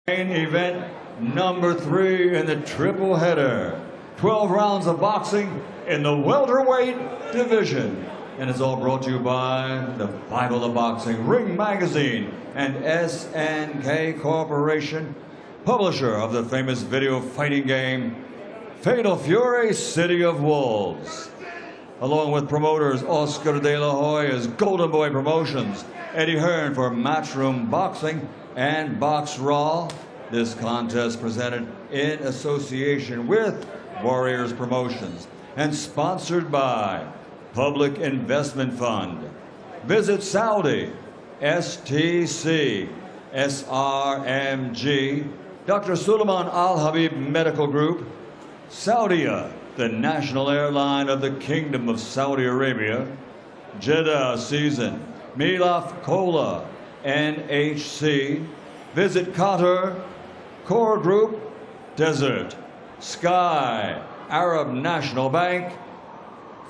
Main event number 3 in the triple header. 12 rounds of boxing in the welterweight division. And it's all brought to you by the Bible of Boxing, Ring Magazine, and SNK Corporation, publisher of the famous video fighting game, Fatal Fury, City of Wolves. Along with promoters Oscar de la Hoya's Golden Boy Promotions, Eddie Hearn for Matchroom Boxing, and Box Raw. This contest presented in association with Warriors Promotions and sponsored by Public Investment Fund. Visit Saudi, STC, SRMG, Dr. Suleiman Al Habib Medical Group, Saudia, the national airline of the Kingdom of Saudi Arabia, Jeddah Season, Milaf Cola, NHC, Visit Qatar, Core Group, Desert, Sky, Arab National Bank,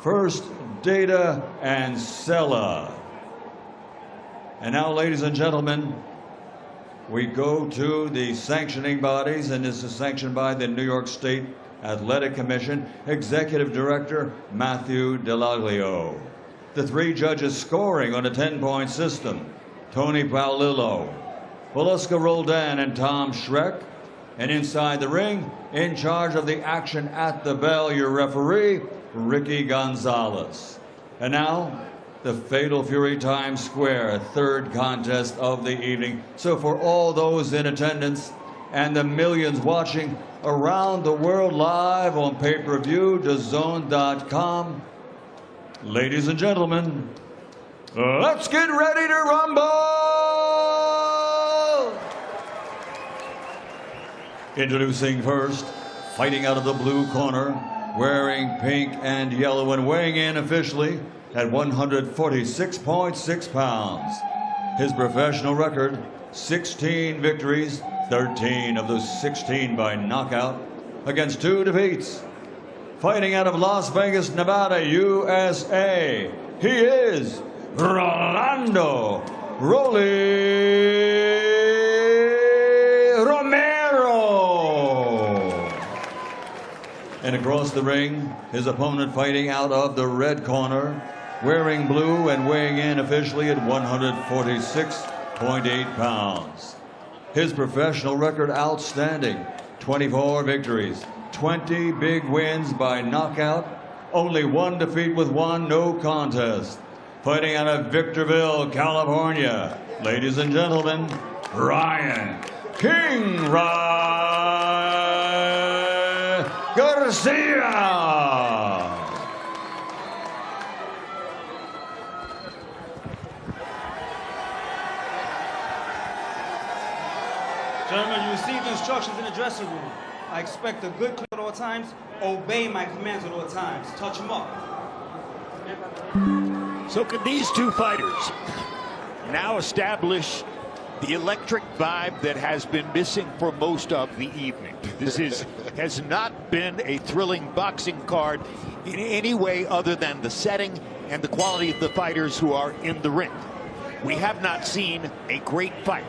First Data, and Sella. And now, ladies and gentlemen, we go to the sanctioning bodies, and this is sanctioned by the New York State Athletic Commission, Executive Director Matthew Delaglio. The 3 judges scoring on a 10-point system: Tony Paolillo, Veluska Roldan, and Tom Schreck. And inside the ring, in charge of the action at the bell, your referee, Ricky Gonzalez. And now, the Fatal Fury Times Square, 3rd contest of the evening. So for all those in attendance and the millions watching around the world live on pay-per-view, DAZN.com, ladies and gentlemen, let's get ready to rumble! Introducing first, fighting out of the blue corner, wearing pink and yellow and weighing in officially at 146.6 pounds. His professional record, 16 victories, 13 of those 16 by knockout, against 2 defeats. Fighting out of Las Vegas, Nevada, USA, he is Rolando "Rolly" Romero. And across the ring, his opponent fighting out of the red corner, wearing blue and weighing in officially at 146.8 pounds. His professional record outstanding, 24 victories, 20 big wins by knockout, only 1 defeat with 1 no contest. Fighting out of Victorville, California, ladies and gentlemen, Ryan King Garcia. Gentlemen, you received instructions in the dressing room. I expect a good clip at all times. Obey my commands at all times. Touch them up. So can these 2 fighters now establish the electric vibe that has been missing for most of the evening? This has not been a thrilling boxing card in any way other than the setting and the quality of the fighters who are in the ring. We have not seen a great fight.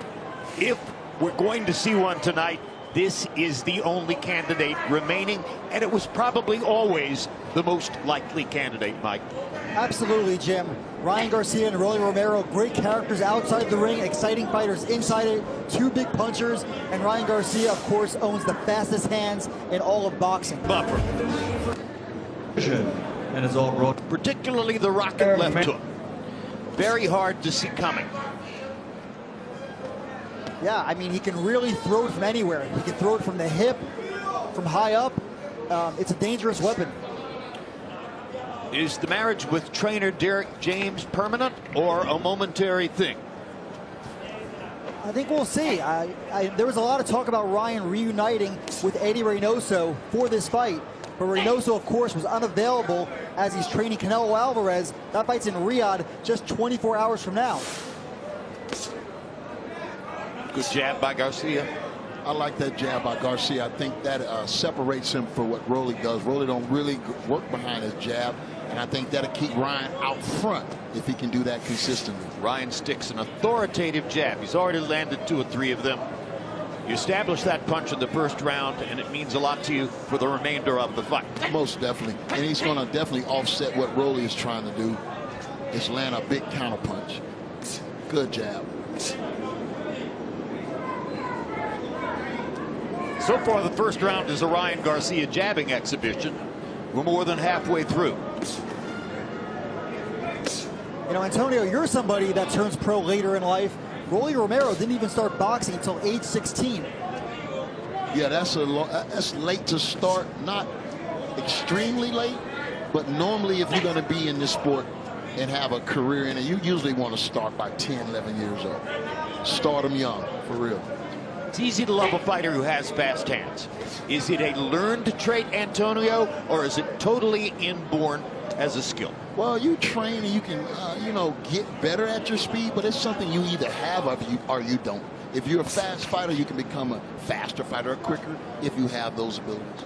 If we're going to see one tonight, this is the only candidate remaining, and it was probably always the most likely candidate, Mike. Absolutely, Jim. Ryan Garcia and Rolly Romero, great characters outside the ring, exciting fighters inside it, 2 big punchers, and Ryan Garcia, of course, owns the fastest hands in all of boxing. Buffer. And it's all brought, particularly the rocket left hook. Very hard to see coming. Yeah, I mean, he can really throw it from anywhere. He can throw it from the hip, from high up. It's a dangerous weapon. Is the marriage with trainer Derek James permanent or a momentary thing? I think we'll see. There was a lot of talk about Ryan reuniting with Eddie Reynoso for this fight. But Reynoso, of course, was unavailable as he's training Canelo Alvarez. That fight's in Riyadh just 24 hours from now. Good jab by Garcia. I like that jab by Garcia. I think that separates him for what Rolly does. Rolly don't really work behind his jab, and I think that'll keep Ryan out front if he can do that consistently. Ryan sticks an authoritative jab. He's already landed 2 or 3 of them. You establish that punch in the first round, and it means a lot to you for the remainder of the fight. Most definitely. And he's going to definitely offset what Rolly is trying to do, is land a big counter punch. Good jab. So far, the first round is a Ryan Garcia jabbing exhibition. We're more than halfway through. You know, Antonio, you're somebody that turns pro later in life. Rolly Romero didn't even start boxing until age 16. Yeah, that's late to start. Not extremely late, but normally if you're going to be in this sport and have a career in it, you usually want to start by 10, 11 years old. Start them young, for real. It's easy to love a fighter who has fast hands. Is it a learned trait, Antonio, or is it totally inborn as a skill? Well, you train and you can, you know, get better at your speed, but it's something you either have or you don't. If you're a fast fighter, you can become a faster fighter or quicker if you have those abilities.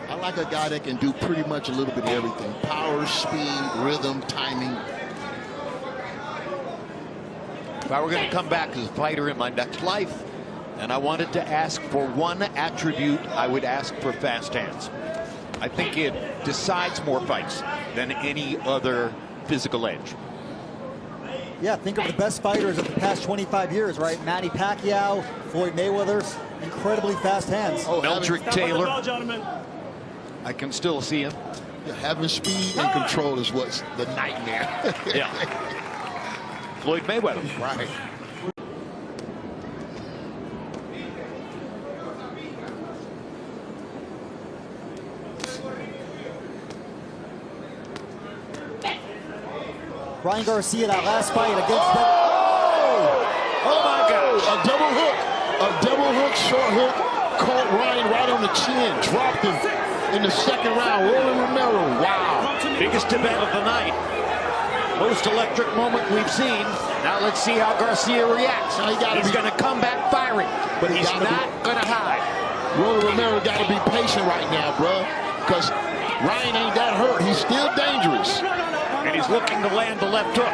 I like a guy that can do pretty much a little bit of everything. Power, speed, rhythm, timing. If I were going to come back as a fighter in my next life, and I wanted to ask for one attribute, I would ask for fast hands. I think it decides more fights than any other physical edge. Yeah, think of the best fighters of the past 25 years, right? Manny Pacquiao, Floyd Mayweather, incredibly fast hands. Oh, Meldrick Taylor. Gentlemen. I can still see him. yeah, having speed and control is what's the nightmare. Yeah. Floyd Mayweather. Right. Ryan Garcia, that last fight against the... Oh my gosh. A double hook, short hook, caught Ryan right on the chin, dropped him in the second round. Rolling Romero, wow. Biggest event of the night. Most electric moment we've seen. Now let's see how Garcia reacts. Now He's going to come back firing, but he's not going to hide. Rolling Romero got to be patient right now, bro, because Ryan ain't that hurt. He's still dangerous. And he's looking to land the left hook.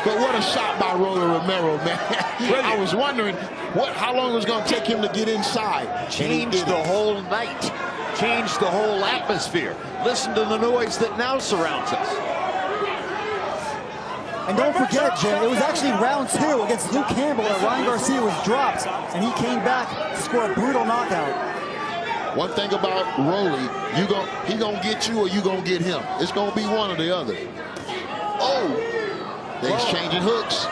But what a shot by Rolling Romero, man. I was wondering how long it was going to take him to get inside. Changed the whole night. Changed the whole atmosphere. Listen to the noise that now surrounds us. And don't forget, Jim, it was actually round 2 against Luke Campbell that Ryan Garcia was dropped, and he came back to score a brutal knockout. One thing about Rolly, he gonna get you or you gonna get him. It's gonna be one or the other. Oh, they exchanging hooks.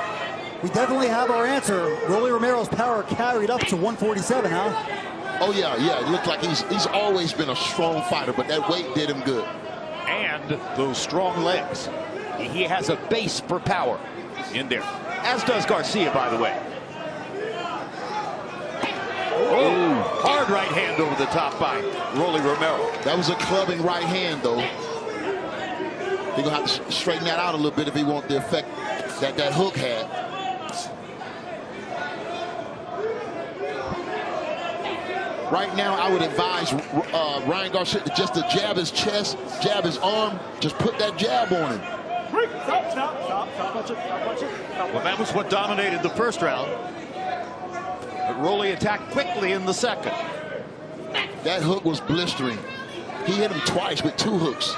We definitely have our answer. Rolly Romero's power carried up to 147, huh? Oh yeah. It looked like he's always been a strong fighter, but that weight did him good. And those strong legs. He has a base for power in there, as does Garcia, by the way. Oh, hard right hand over the top by Rolly Romero. That was a clubbing right hand, though. He's gonna have to straighten that out a little bit if he wants the effect that hook had. Right now, I would advise Ryan Garcia just to jab his chest, jab his arm, just put that jab on him. Stop punching. Well, that was what dominated the first round. But Rolly attacked quickly in the second. That hook was blistering. He hit him twice with 2 hooks.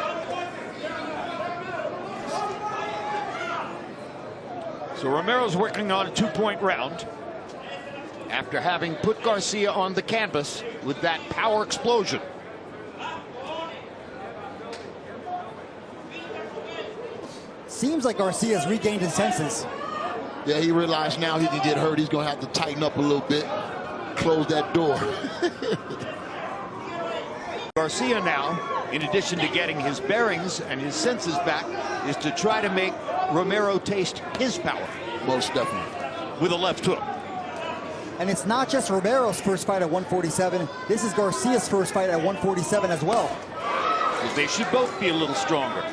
So Romero's working on a 2-point round after having put Garcia on the canvas with that power explosion. Seems like Garcia's regained his senses. Yeah, he realized now he can get hurt. He's going to have to tighten up a little bit, close that door. Garcia now, in addition to getting his bearings and his senses back, is to try to make Romero taste his power. Most definitely. With a left hook. And it's not just Romero's first fight at 147. This is Garcia's first fight at 147 as well. Because they should both be a little stronger.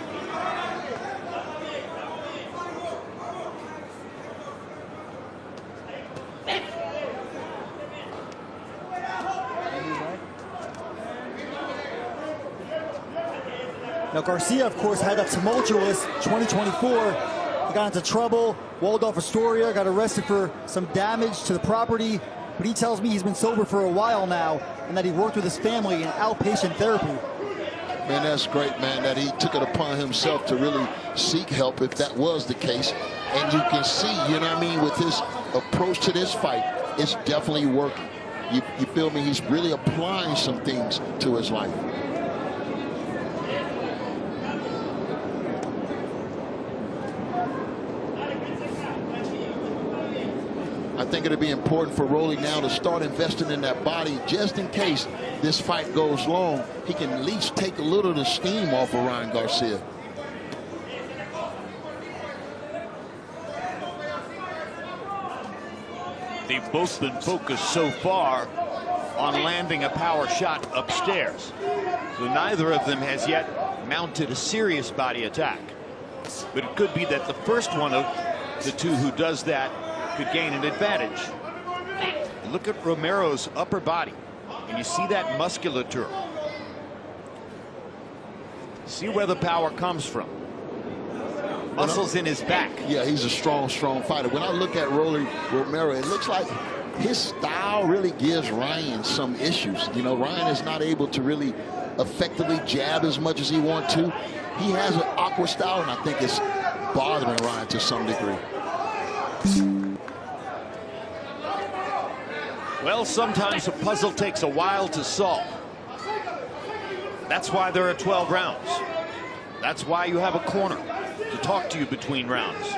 Now, Garcia, of course, had a tumultuous 2024 He got into trouble. Waldorf Astoria got arrested for some damage to the property. But he tells me he's been sober for a while now and that he worked with his family in outpatient therapy. Man, that's great, man, that he took it upon himself to really seek help if that was the case. And you can see, you know what I mean, with his approach to this fight, it's definitely working. You feel me? He's really applying some things to his life. I think it'll be important for Rolly now to start investing in that body just in case this fight goes long. He can at least take a little of the steam off of Ryan Garcia. They've both been focused so far on landing a power shot upstairs. So neither of them has yet mounted a serious body attack. But it could be that the first one of the two who does that could gain an advantage. Look at Romero's upper body, and you see that musculature. See where the power comes from. Muscles in his back. Yeah, he's a strong fighter. When I look at Romero, it looks like his style really gives Ryan some issues. You know, Ryan is not able to really effectively jab as much as he wants to. He has an awkward style, and I think it's bothering Ryan to some degree. Well, sometimes a puzzle takes a while to solve. That's why there are 12 rounds. That's why you have a corner to talk to you between rounds.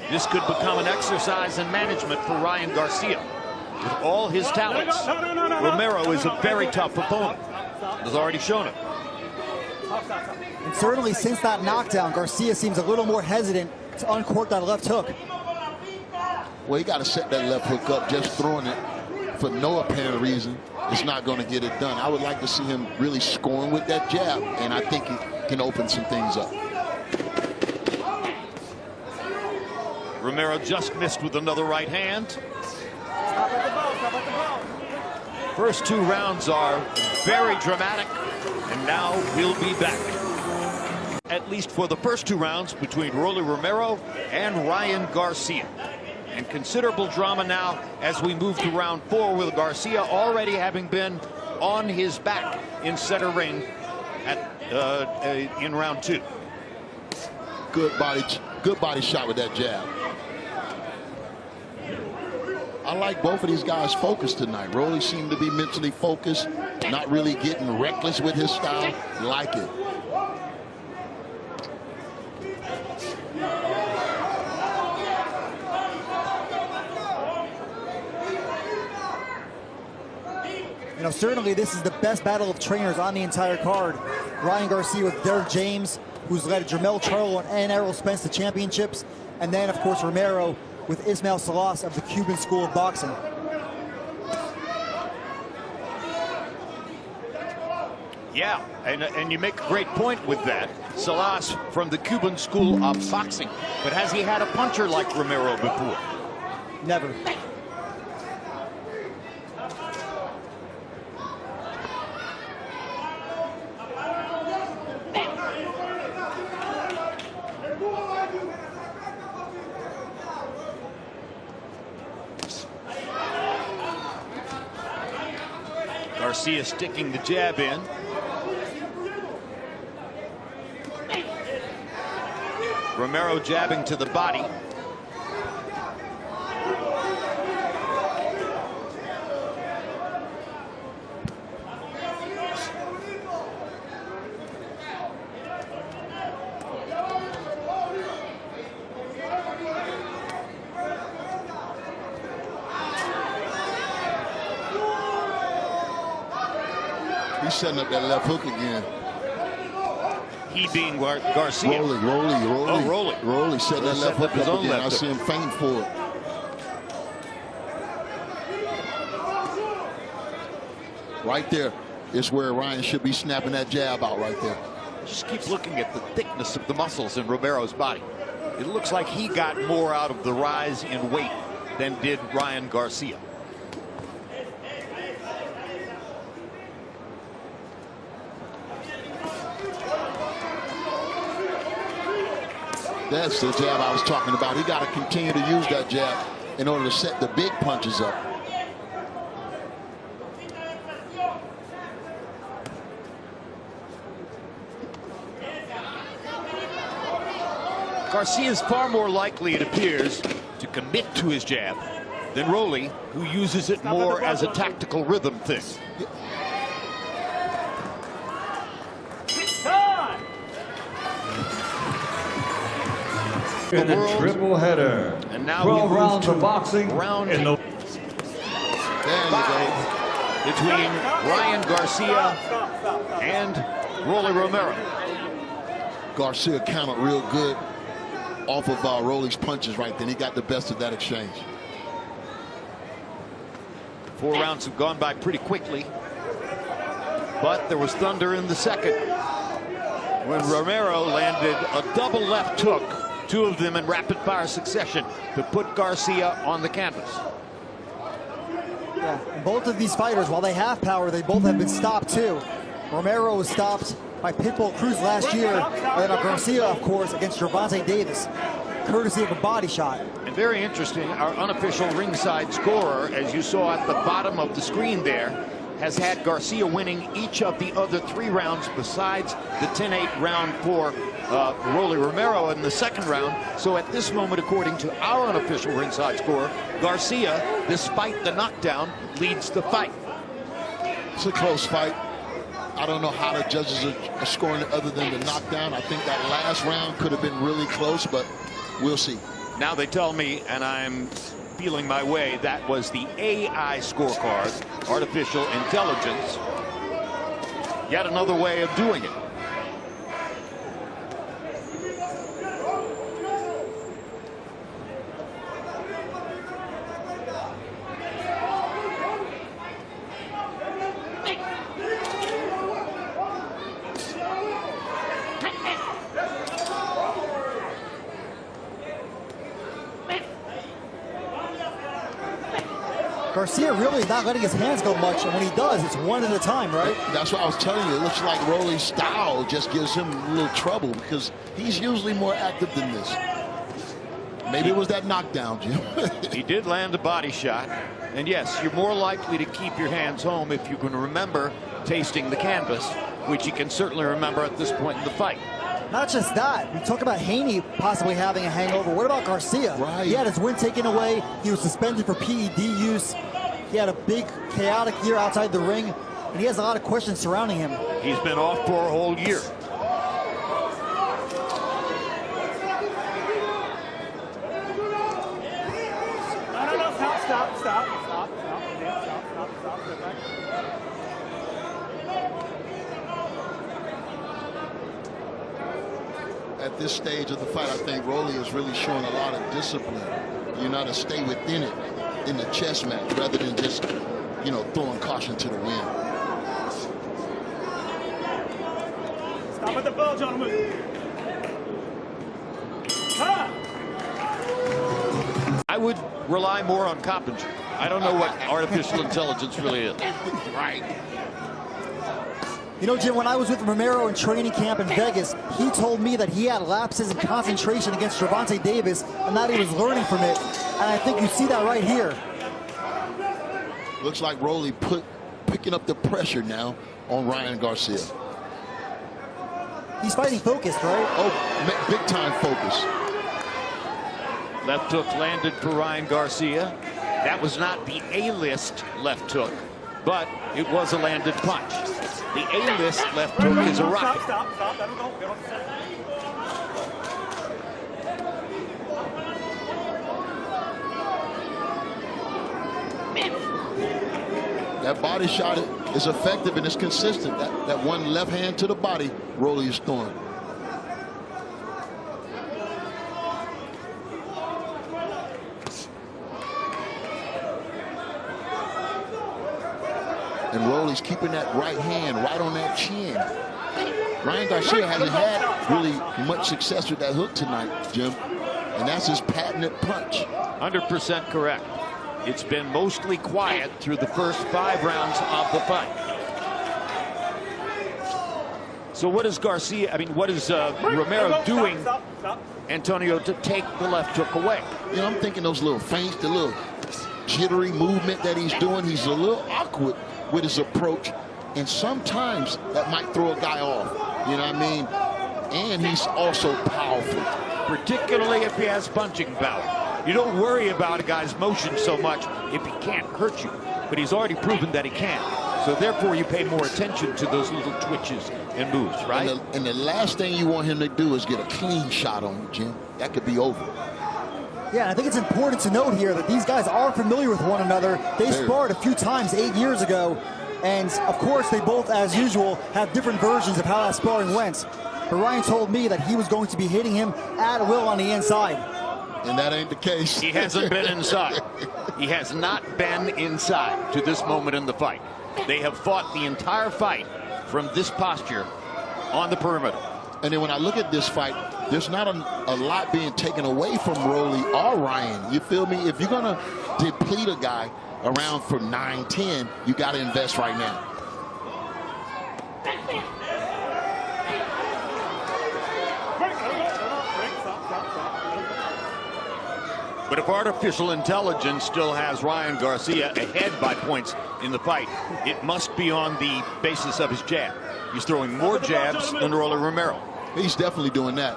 This could become an exercise in management for Ryan Garcia. With all his talents, Romero is a very tough opponent. Has already shown it. And certainly since that knockdown, Garcia seems a little more hesitant to uncork that left hook. Well, he got to set that left hook up. Just throwing it for no apparent reason is not going to get it done. I would like to see him really scoring with that jab, and I think he can open some things up. Romero just missed with another right hand. First two rounds are very dramatic, and now we'll be back. At least for the first two rounds between Rolly Romero and Ryan Garcia. And considerable drama now as we move to round 4, with Garcia already having been on his back in center ring in round 2. Good body shot with that jab. I like both of these guys focused tonight. Rolly seemed to be mentally focused, not really getting reckless with his style. Like it. You know, certainly this is the best battle of trainers on the entire card. Ryan Garcia with Derek James, who's led Jermell Charlo and Errol Spence to championships. And then, of course, Romero with Ismael Salas of the Cuban School of Boxing. Yeah, and you make a great point with that. Salas from the Cuban School of Boxing. But has he had a puncher like Romero before? Never. Garcia sticking the jab in. Romero jabbing to the body. He's setting up that left hook again. He being Garcia. Rolly. Oh, Rolly. Rolly set that left hook his up own again. left I see him faint for it. Right there is where Ryan should be snapping that jab out right there. Just keep looking at the thickness of the muscles in Romero's body. It looks like he got more out of the rise in weight than did Ryan Garcia. That's the jab I was talking about. He got to continue to use that jab in order to set the big punches up. Garcia is far more likely, it appears, to commit to his jab than Rolly, who uses it more as a tactical rhythm thing. In the triple header. And now 12 we rounds of boxing round in the There you go. between Ryan Garcia and Rolly Romero. Garcia countered real good off of Rolly's punches right then. He got the best of that exchange. 4 rounds have gone by pretty quickly, but there was thunder in the second when Romero landed a double left hook, 2 of them in rapid fire succession, to put Garcia on the canvas. Yeah, and both of these fighters, while they have power, they both have been stopped too. Romero was stopped by Pitbull Cruz last year, and then Garcia, of course, against Gervonta Davis, courtesy of a body shot. And very interesting, our unofficial ringside scorer, as you saw at the bottom of the screen there, has had Garcia winning each of the other 3 rounds besides the 10-8 round for Rolly Romero in the second round. So at this moment, according to our unofficial ringside scorer, Garcia, despite the knockdown, leads the fight. It's a close fight. I don't know how the judges are scoring it other than the knockdown. I think that last round could have been really close, but we'll see. Now they tell me, and I'm feeling my way, that was the AI scorecard, artificial intelligence. Yet another way of doing it. Garcia really is not letting his hands go much, and when he does, it's one at a time, right? That's what I was telling you. It looks like Rolly's style just gives him a little trouble because he's usually more active than this. Maybe it was that knockdown, Jim. He did land a body shot. And yes, you're more likely to keep your hands home if you can remember tasting the canvas, which you can certainly remember at this point in the fight. Not just that. We talk about Haney possibly having a hangover. What about Garcia? Right. He had his win taken away. He was suspended for PED use. He had a big, chaotic year outside the ring, and he has a lot of questions surrounding him. He's been off for a whole year. No, stop. At this stage of the fight, I think Rolly is really showing a lot of discipline. You know, to stay within it in the chess match rather than just, you know, throwing caution to the wind. Stop at the bell, gentlemen. I would rely more on Coppinger. I don't know what artificial intelligence really is. Right. You know, Jim, when I was with Romero in training camp in Vegas, he told me that he had lapses in concentration against Gervonta Davis and that he was learning from it. And I think you see that right here. Looks like Rolly picking up the pressure now on Ryan Garcia. He's fighting focused, right? Oh, big time focus. Left hook landed for Ryan Garcia. That was not the A-list left hook, but it was a landed punch. The A-list left hook is a rocket. Stop. Let him go. Get off the center. That body shot is effective and it's consistent. That one left hand to the body, Rolly is throwing. And Rolly's keeping that right hand right on that chin. Ryan Garcia hasn't had really much success with that hook tonight, Jim. And that's his patented punch. 100% correct. It's been mostly quiet through the first 5 rounds of the fight. So what is Garcia, what is Romero doing, Antonio, to take the left hook away? You know, I'm thinking those little feints, the little jittery movement that he's doing. He's a little awkward with his approach, and sometimes that might throw a guy off. You know what I mean? And he's also powerful, particularly if he has punching power. You don't worry about a guy's motion so much if he can't hurt you, but he's already proven that he can. So therefore, you pay more attention to those little twitches and moves, right? And the last thing you want him to do is get a clean shot on you, Jim. That could be over. Yeah, I think it's important to note here that these guys are familiar with one another. They sparred a few times 8 years ago, and of course they both, as usual, have different versions of how that sparring went. But Ryan told me that he was going to be hitting him at will on the inside. And that ain't the case. He hasn't been inside. He has not been inside to this moment in the fight. They have fought the entire fight from this posture on the perimeter. And then when I look at this fight, there's not a lot being taken away from Rolly or Ryan. You feel me? If you're going to deplete a guy around from 9-10, you got to invest right now. But if artificial intelligence still has Ryan Garcia ahead by points in the fight, it must be on the basis of his jab. He's throwing more jabs than Rolly Romero. He's definitely doing that.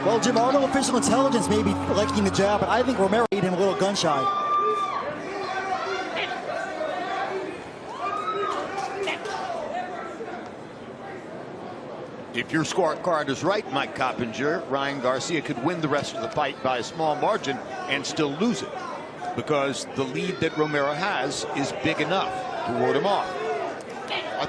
Well, Jim, artificial intelligence may be liking the jab, but I think Romero made him a little gun shy. If your scorecard is right, Mike Coppinger, Ryan Garcia could win the rest of the fight by a small margin and still lose it, because the lead that Romero has is big enough to ward him off.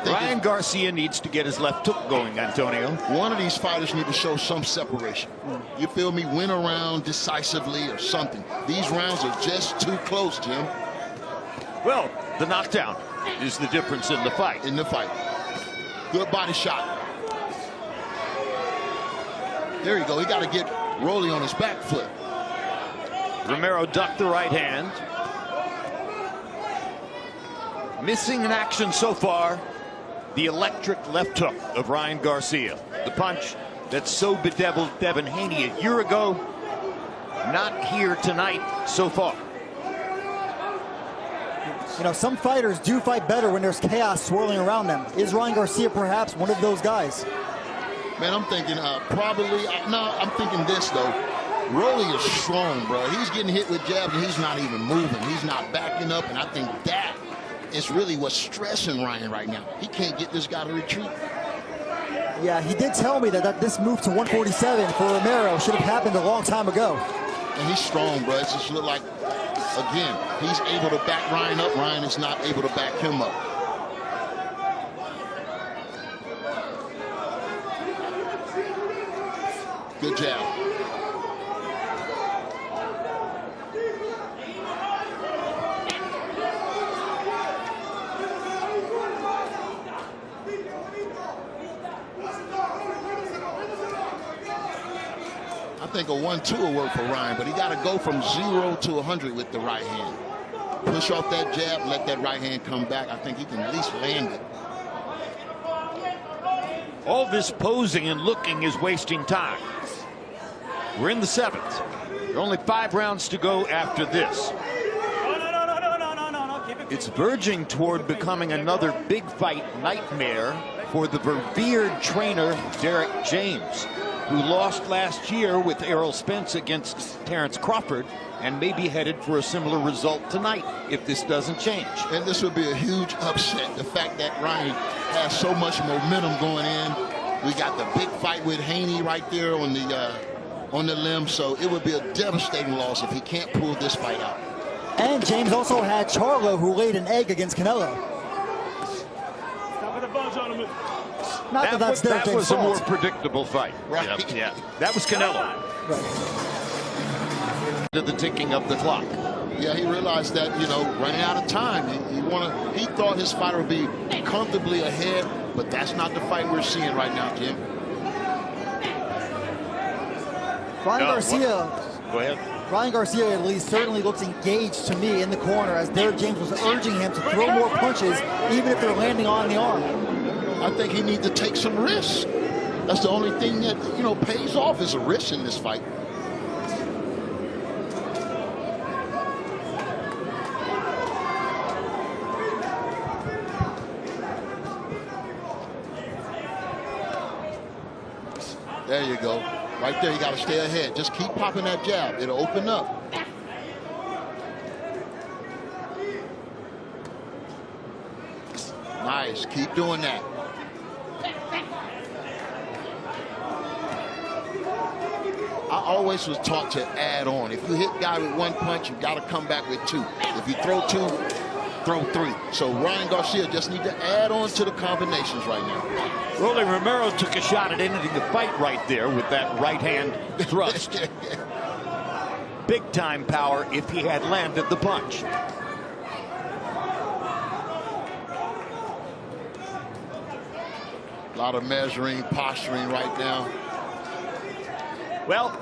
Ryan Garcia needs to get his left hook going, Antonio. One of these fighters need to show some separation. You feel me? Win a round decisively or something. These rounds are just too close, Jim. Well, the knockdown is the difference in the fight. Good body shot. There you go. He got to get Rolly on his back foot. Romero ducked the right hand. Missing in action so far, the electric left hook of Ryan Garcia. The punch that so bedeviled Devin Haney a year ago. Not here tonight so far. You know, some fighters do fight better when there's chaos swirling around them. Is Ryan Garcia perhaps one of those guys? Man, I'm thinking I'm thinking this, though. Rolly is strong, bro. He's getting hit with jabs, and he's not even moving. He's not backing up, and I think that is really what's stressing Ryan right now. He can't get this guy to retreat. Yeah, he did tell me that this move to 147 for Romero should have happened a long time ago. And he's strong, bro. It just look like, again, he's able to back Ryan up. Ryan is not able to back him up. Good jab. I think a 1-2 will work for Ryan, but he got to go from 0 to 100 with the right hand. Push off that jab, let that right hand come back. I think he can at least land it. All this posing and looking is wasting time. We're in the 7th. There are only 5 rounds to go after this. It's verging toward becoming another big fight nightmare for the revered trainer Derek James, who lost last year with Errol Spence against Terrence Crawford, and may be headed for a similar result tonight if this doesn't change. And this would be a huge upset. The fact that Ryan has so much momentum going in. We got the big fight with Haney right there on the limb, so it would be a devastating loss if he can't pull this fight out. And James also had Charlo, who laid an egg against Canelo. Not that that's that was fault. a more predictable fight. Right. Yeah, that was Canelo. Right. To the ticking of the clock. Yeah, he realized that, you know, running out of time. He thought his fighter would be comfortably ahead, but that's not the fight we're seeing right now, Jim. Ryan Garcia. Go ahead. Ryan Garcia at least certainly looks engaged to me in the corner as Derek James was urging him to throw more punches, even if they're landing on the arm. I think he needs to take some risks. That's the only thing that, you know, pays off is a risk in this fight. There you go. Right there, you got to stay ahead. Just keep popping that jab. It'll open up. Nice. Keep doing that. I always was taught to add on. If you hit guy with one punch, you got to come back with two. If you throw two, throw three. So Ryan Garcia just need to add on to the combinations right now. Rolly Romero took a shot at ending the fight right there with that right hand thrust. Big time power if he had landed the punch. A lot of measuring, posturing right now. Well,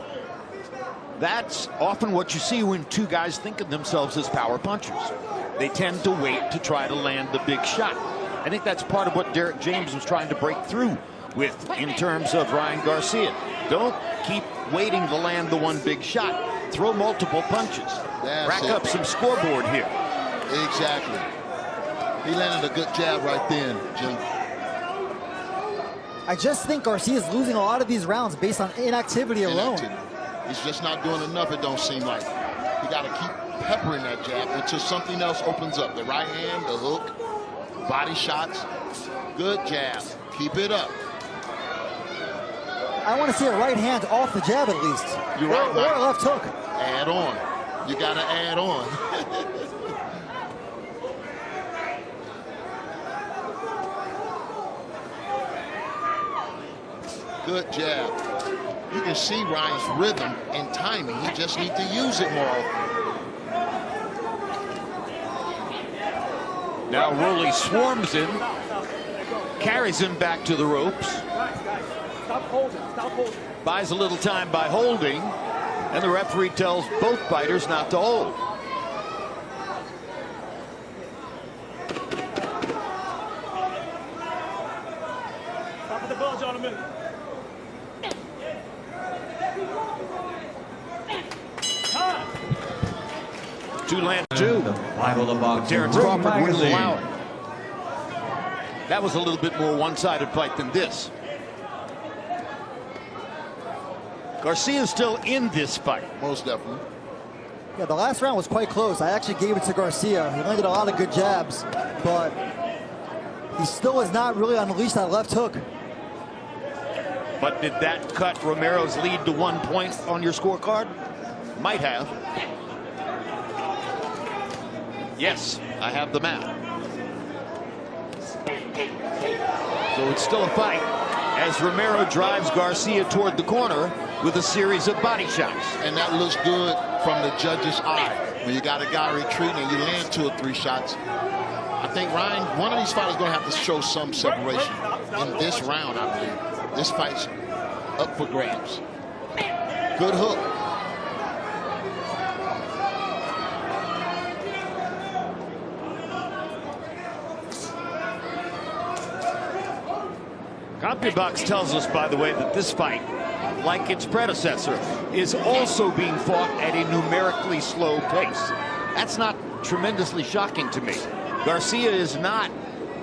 that's often what you see when two guys think of themselves as power punchers. They tend to wait to try to land the big shot. I think that's part of what Derek James was trying to break through with in terms of Ryan Garcia. Don't keep waiting to land the one big shot. Throw multiple punches. Rack up some scoreboard here. Exactly. He landed a good jab right then, Jim. I just think Garcia's losing a lot of these rounds based on inactivity alone. He's just not doing enough, it don't seem like. You got to keep peppering that jab until something else opens up. The right hand, the hook, body shots. Good jab. Keep it up. I want to see a right hand off the jab at least. You're right, or a left hook. Add on. You got to add on. Good jab. You can see Ryan's rhythm and timing. He just needs to use it more often. Now Rolly swarms him, carries him back to the ropes. Stop holding. Stop holding. Buys a little time by holding, and the referee tells both fighters not to hold. Stop at the bell, gentlemen. Two land two. The Bible of boxing. Terrence Ring Crawford wouldn't magazine. allow it. That was a little bit more one-sided fight than this. Garcia's still in this fight. Most definitely. Yeah, the last round was quite close. I actually gave it to Garcia. He landed a lot of good jabs, but he still has not really unleashed that left hook. But did that cut Romero's lead to 1 point on your scorecard? Might have. Yes, I have the map. So it's still a fight as Romero drives Garcia toward the corner with a series of body shots. And that looks good from the judge's eye. When you got a guy retreating and you land 2 or 3 shots. I think Ryan, one of these fighters is going to have to show some separation in this round, I believe. This fight's up for grabs. Good hook. CompuBox tells us, by the way, that this fight, like its predecessor, is also being fought at a numerically slow pace. That's not tremendously shocking to me. Garcia is not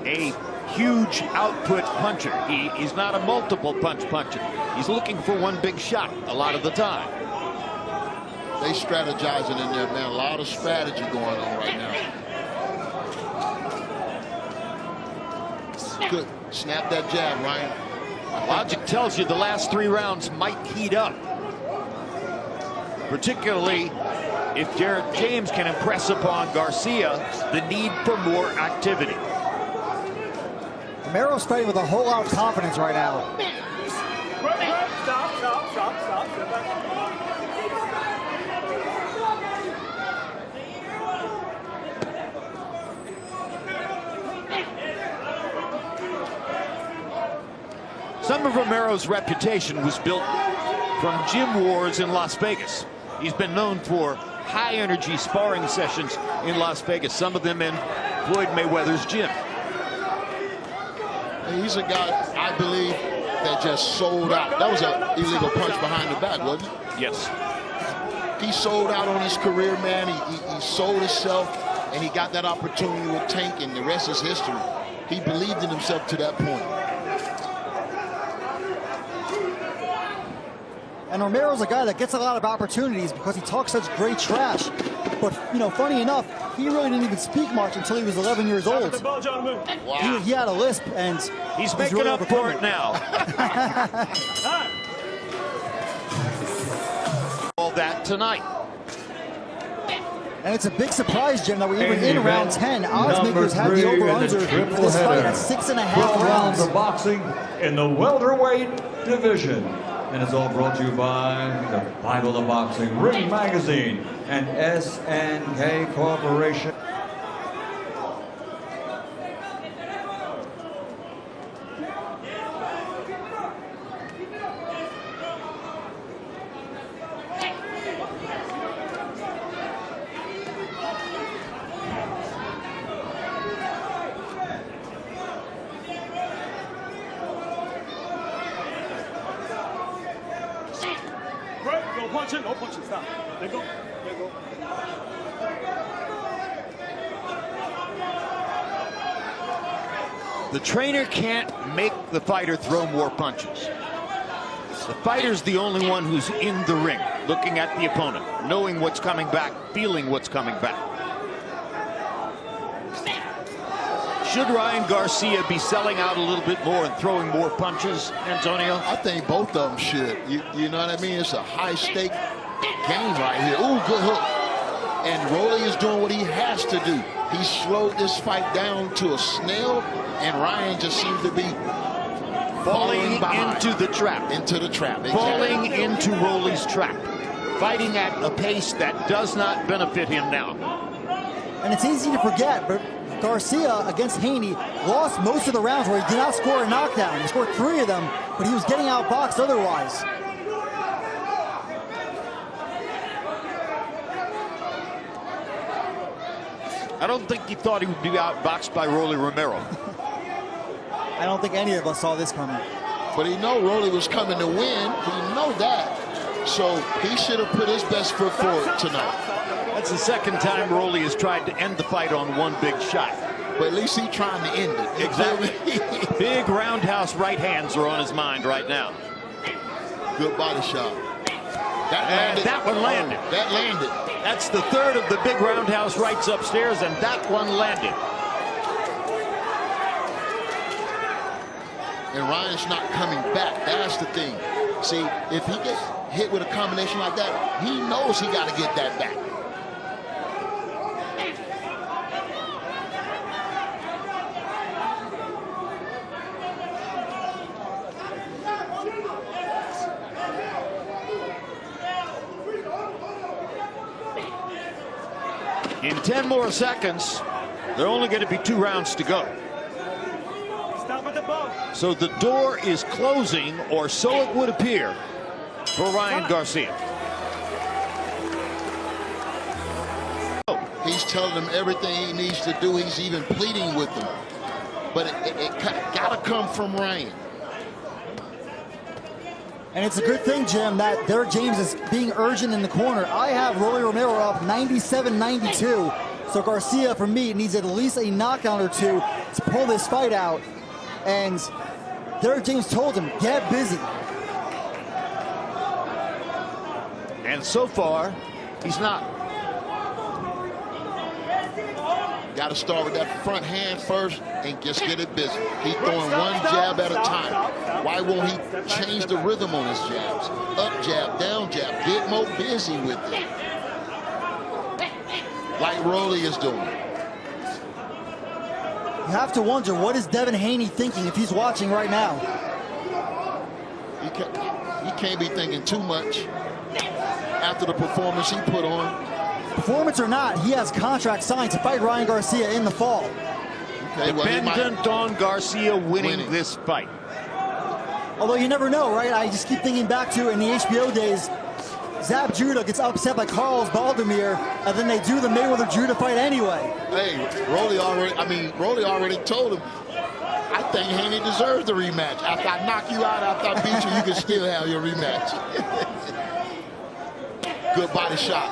a huge output puncher. He's not a multiple puncher. He's looking for one big shot a lot of the time. They strategizing in there, man. A lot of strategy going on right now. Good. Snap that jab, Ryan. Logic tells you the last 3 rounds might heat up. Particularly if Derek James can impress upon Garcia the need for more activity. Romero's fighting with a whole lot of confidence right now. Stop. Some of Romero's reputation was built from gym wars in Las Vegas. He's been known for high-energy sparring sessions in Las Vegas, some of them in Floyd Mayweather's gym. He's a guy, I believe, that just sold out. That was an illegal punch behind the back, wasn't it? Yes. He sold out on his career, man. He sold himself, and he got that opportunity with Tank, and the rest is history. He believed in himself to that point. And Romero's a guy that gets a lot of opportunities because he talks such great trash. But, you know, funny enough, he really didn't even speak much until he was 11 years old. Wow. He had a lisp, and he's making really up for it now. All that tonight. And it's a big surprise, Jim, that we're even in round 10. Odds makers had the over-under for this fight at 6.5 rounds rounds. of boxing in the welterweight division. And it's all brought to you by the Bible of Boxing, Ring Magazine, and SNK Corporation. No punching, no punching, stop. There go, there go. The trainer can't make the fighter throw more punches. The fighter's the only one who's in the ring, looking at the opponent, knowing what's coming back, feeling what's coming back. Should Ryan Garcia be selling out a little bit more and throwing more punches, Antonio? I think both of them should. You know what I mean? It's a high-stake game right here. Ooh, good hook. And Rolly is doing what he has to do. He slowed this fight down to a snail, and Ryan just seems to be falling behind. into the trap. Into the trap. Exactly. Falling into Rolly's trap. Fighting at a pace that does not benefit him now. And it's easy to forget, but Garcia against Haney lost most of the rounds where he did not score a knockdown. He scored 3 of them, but he was getting outboxed otherwise. I don't think he thought he would be outboxed by Rolly Romero. I don't think any of us saw this coming. But he know Rolly was coming to win. He know that. So he should have put his best foot forward tonight. That's the second time Rolly has tried to end the fight on one big shot. But at least he's trying to end it. Exactly. Big roundhouse right hands are on his mind right now. Good body shot. That one landed. Oh, that landed. That's the third of the big roundhouse rights upstairs, and that one landed. And Ryan's not coming back. That's the thing. See, if he gets hit with a combination like that, he knows he got to get that back. In 10 more seconds, there are only going to be 2 rounds to go. Stop at the ball. So the door is closing, or so it would appear, for Ryan Garcia. He's telling him everything he needs to do. He's even pleading with them. But it got to come from Ryan. And it's a good thing, Jim, that Derek James is being urgent in the corner. I have Rolly Romero up 97-92. So Garcia, for me, needs at least a knockdown or 2 to pull this fight out. And Derek James told him, get busy. And so far, he's not. Got to start with that front hand first and just get it busy. He's throwing one jab at a time. Why won't he change the rhythm on his jabs? Up jab, down jab. Get more busy with it. Like Rolly is doing. You have to wonder, what is Devin Haney thinking if he's watching right now? He can't be thinking too much after the performance he put on. Performance or not, he has contract signed to fight Ryan Garcia in the fall. Okay, well, Dependent on Garcia winning this fight. Although you never know, right? I just keep thinking back to in the HBO days, Zab Judah gets upset by Carlos Baldomir, and then they do the Mayweather Judah fight anyway. Hey, Rolly already told him, I think Haney deserves the rematch. After I knock you out, after I beat you, you can still have your rematch. Good body shot.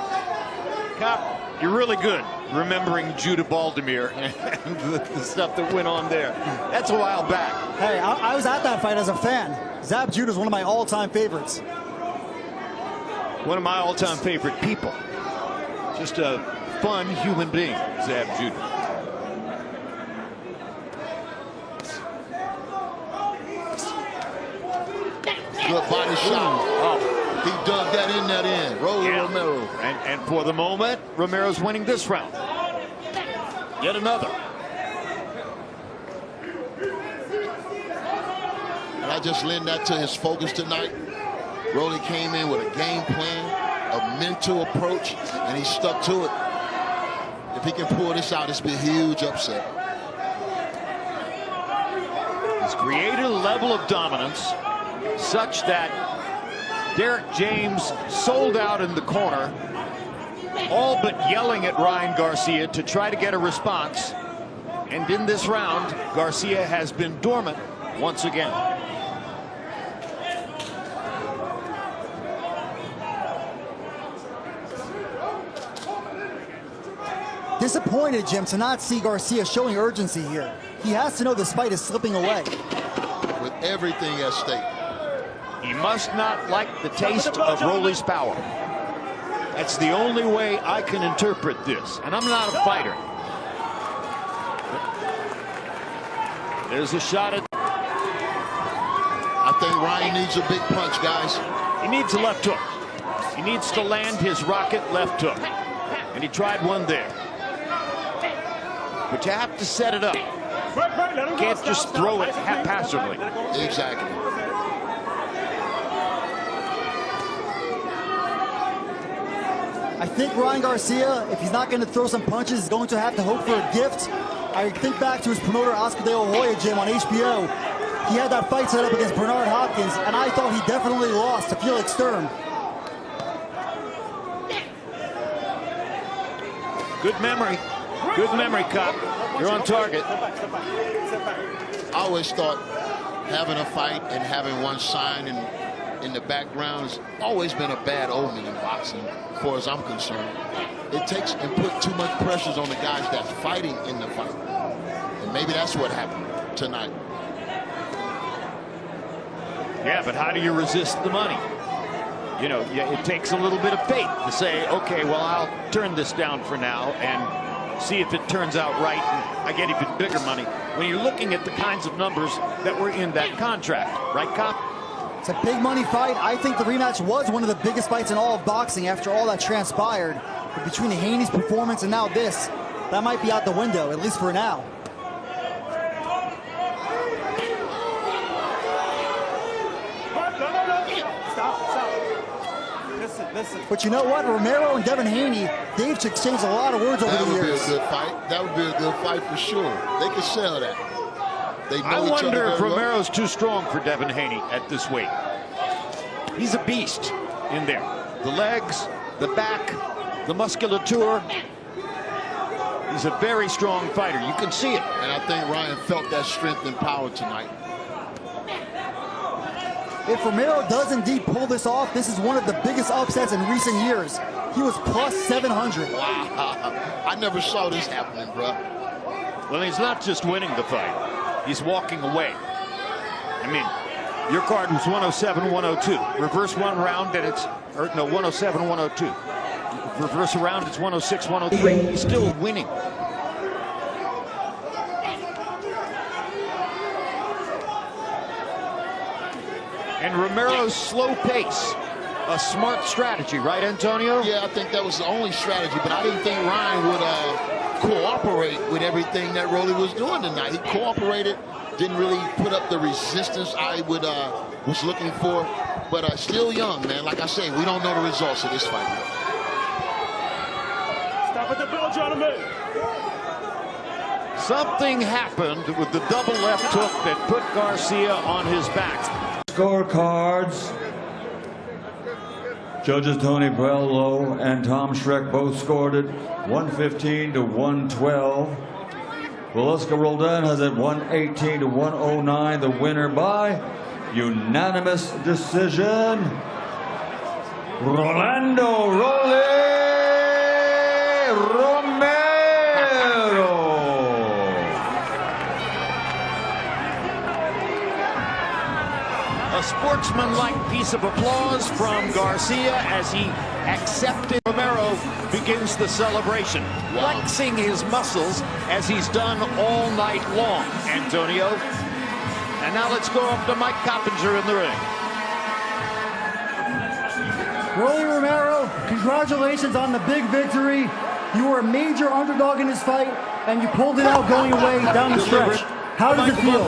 Cop, you're really good remembering Judah Baldomir and the stuff that went on there. That's a while back. Hey, I was at that fight as a fan. Zab Judah is one of my all-time favorites. One of my all-time favorite people. Just a fun human being, Zab Judah. Good body shot. Oh. He dug that in that end. Romero. And for the moment, Romero's winning this round. Yet another. And I just lend that to his focus tonight. Rolly came in with a game plan, a mental approach, and he stuck to it. If he can pull this out, it's be a huge upset. He's created a level of dominance such that Derek James sold out in the corner, all but yelling at Ryan Garcia to try to get a response. And in this round, Garcia has been dormant once again. Disappointed, Jim, to not see Garcia showing urgency here. He has to know this fight is slipping away. With everything at stake. He must not like the taste of Rolly's power. That's the only way I can interpret this. And I'm not a fighter. There's a shot at... I think Ryan needs a big punch, guys. He needs a left hook. He needs to land his rocket left hook. And he tried one there. But you have to set it up. You can't just throw it haphazardly. Exactly. I think Ryan Garcia, if he's not going to throw some punches, is going to have to hope for a gift. I think back to his promoter, Oscar De La Hoya, Jim, on HBO. He had that fight set up against Bernard Hopkins, and I thought he definitely lost to Felix Sturm. Good memory. Good memory, Cop. You're on target. I always thought having a fight and having one sign in the background has always been a bad omen in boxing, as far as I'm concerned. It takes and put too much pressures on the guys that's fighting in the fight. And maybe that's what happened tonight. Yeah, but how do you resist the money? You know, it takes a little bit of faith to say, okay, well, I'll turn this down for now and see if it turns out right and I get even bigger money. When you're looking at the kinds of numbers that were in that contract, right, Cop? It's a big money fight. I think the rematch was one of the biggest fights in all of boxing after all that transpired. But between Haney's performance and now this, that might be out the window, at least for now. Listen. But you know what? Romero and Devin Haney, they've exchanged a lot of words over the years. That would be a good fight. That would be a good fight for sure. They could sell that. They know I each other wonder if very well. Romero's too strong for Devin Haney at this weight. He's a beast in there. The legs, the back, the musculature. He's a very strong fighter. You can see it. And I think Ryan felt that strength and power tonight. If Romero does indeed pull this off, this is one of the biggest upsets in recent years. He was plus 700. Wow. I never saw this happening, bro. Well, he's not just winning the fight. He's walking away. I mean, your card was 107-102. Reverse one round and it's, or no, 107-102. Reverse around, it's 106-103. He's still winning. And Romero's slow pace, a smart strategy, right, Antonio? Yeah, I think that was the only strategy, but I didn't think Ryan would cooperate with everything that Rolly was doing tonight. He cooperated, didn't really put up the resistance I would was looking for, but still young, man. Like I say, we don't know the results of this fight. Stop at the bell, gentlemen. Something happened with the double left hook that put Garcia on his back. Scorecards. Judges Tony Brello and Tom Schreck both scored it 115 to 112. Velasco Roldan has it 118 to 109. The winner by unanimous decision, Rolando Romero. A sportsmanlike piece of applause from Garcia as he accepted. Romero begins the celebration, flexing his muscles as he's done all night long, Antonio. And now let's go up to Mike Coppinger in the ring. Rolly Romero, congratulations on the big victory. You were a major underdog in this fight, and you pulled it out going away down the stretch. How does it feel?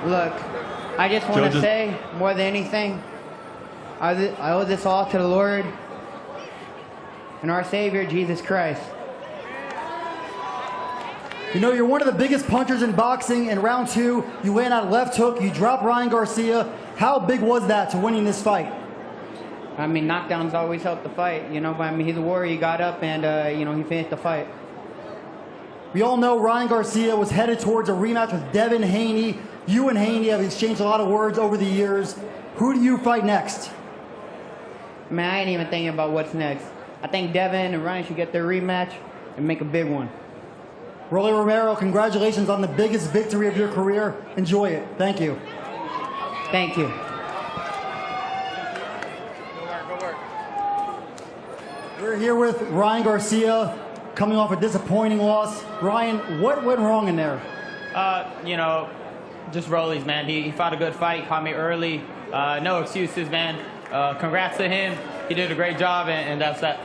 Look, I just want to say, more than anything, I owe this all to the Lord and our Savior, Jesus Christ. You know, you're one of the biggest punchers in boxing. In round 2, you land on a left hook, you drop Ryan Garcia. How big was that to winning this fight? I mean, knockdowns always help the fight, you know, but I mean, he's a warrior. He got up and, you know, he finished the fight. We all know Ryan Garcia was headed towards a rematch with Devin Haney. You and Haney have exchanged a lot of words over the years. Who do you fight next? Man, I ain't even thinking about what's next. I think Devin and Ryan should get their rematch and make a big one. Rolly Romero, congratulations on the biggest victory of your career. Enjoy it. Thank you. Thank you. We're here with Ryan Garcia, coming off a disappointing loss. Ryan, what went wrong in there? You know, just Rollies, man. He fought a good fight, caught me early. No excuses, man. Congrats to him. He did a great job, and that's that.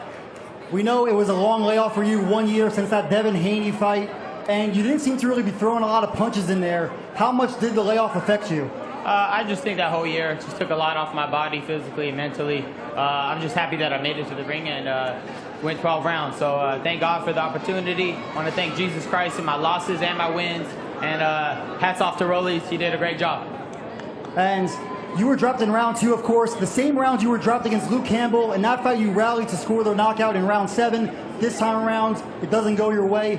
We know it was a long layoff for you, 1 year since that Devin Haney fight, and you didn't seem to really be throwing a lot of punches in there. How much did the layoff affect you? I just think that whole year just took a lot off my body, physically and mentally. I'm just happy that I made it to the ring and went 12 rounds. So thank God for the opportunity. I want to thank Jesus Christ in my losses and my wins. And hats off to Rollies. He did a great job. And you were dropped in round 2, of course. The same round you were dropped against Luke Campbell. In that fight, you rallied to score the knockout in round 7. This time around, it doesn't go your way.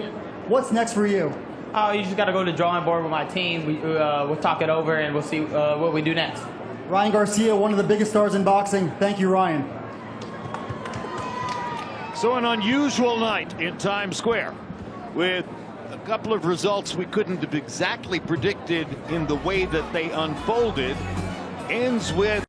What's next for you? Oh, you just got to go to the drawing board with my team. We'll talk it over, and we'll see what we do next. Ryan Garcia, one of the biggest stars in boxing. Thank you, Ryan. So an unusual night in Times Square with a couple of results we couldn't have exactly predicted in the way that they unfolded. Ends with